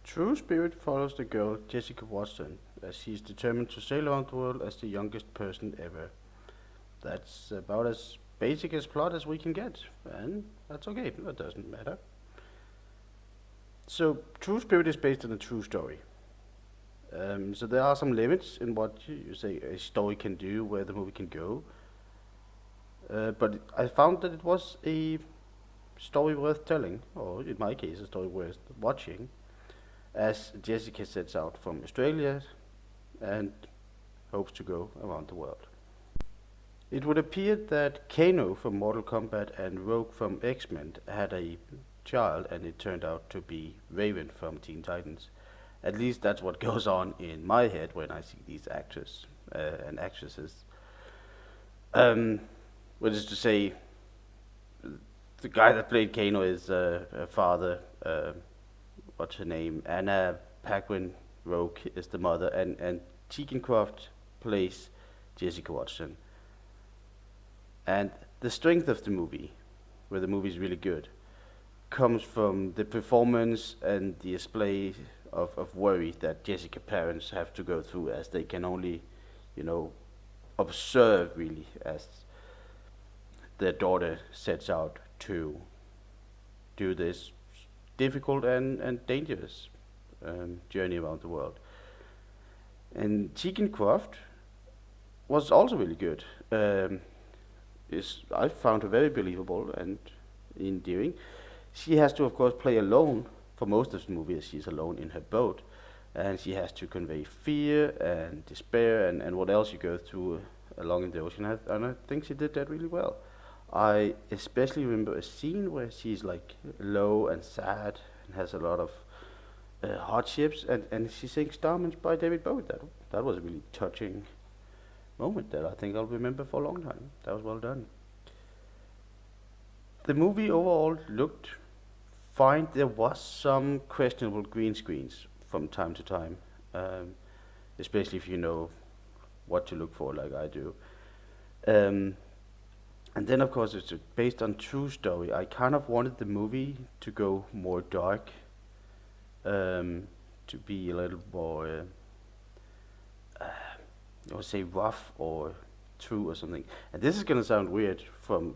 True Spirit follows the girl Jessica Watson as she is determined to sail around the world as the youngest person ever. That's about as basic a plot as we can get, and that's okay, that doesn't matter. So, True Spirit is based on a true story. So there are some limits in what you say a story can do, where the movie can go. But I found that it was a story worth telling, or in my case, a story worth watching, as Jessica sets out from Australia and hopes to go around the world. It would appear that Kano from Mortal Kombat and Rogue from X-Men had a child, and it turned out to be Raven from Teen Titans. At least that's what goes on in my head when I see these actors and actresses. Um, which is to say, the guy that played Kano is her father. What's her name? Anna Paquin Rogue is the mother, and Tegan Croft plays Jessica Watson. And the strength of the movie, where the movie is really good, comes from the performance and the display of worry that Jessica parents have to go through, as they can only, you know, observe really as their daughter sets out to do this difficult and dangerous journey around the world. And Tegan Croft was also really good. Is I found her very believable and endearing. She has to, of course, play alone for most of the movie, as she's alone in her boat, and she has to convey fear and despair and what else you go through along in the ocean. And I think she did that really well. I especially remember a scene where she's like low and sad and has a lot of hardships, and she sings "Diamonds" by David Bowie. That was a really touching moment that I think I'll remember for a long time. That was well done. The movie overall looked fine. There was some questionable green screens from time to time, um, especially if you know what to look for, like I do. Um, and then, of course, it's based on true story. I kind of wanted the movie to go more dark, um, to be a little more, I would say, rough or true or something. And this is gonna sound weird from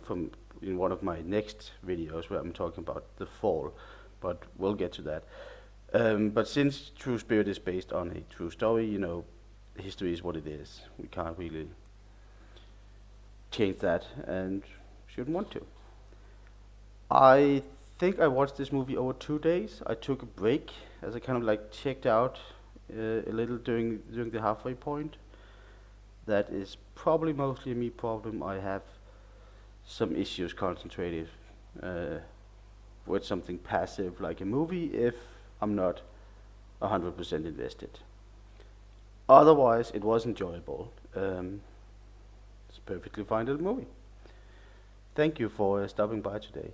in one of my next videos where I'm talking about the fall, but we'll get to that. But since True Spirit is based on a true story, history is what it is. We can't really change that, and shouldn't want to. I think I watched this movie over 2 days. I took a break as I kind of like checked out a little during the halfway point. That is probably mostly a me problem. I have some issues concentrated uh, with something passive like a movie if I'm not 100% invested. Otherwise, it was enjoyable. It's perfectly fine little movie. Thank you for stopping by today.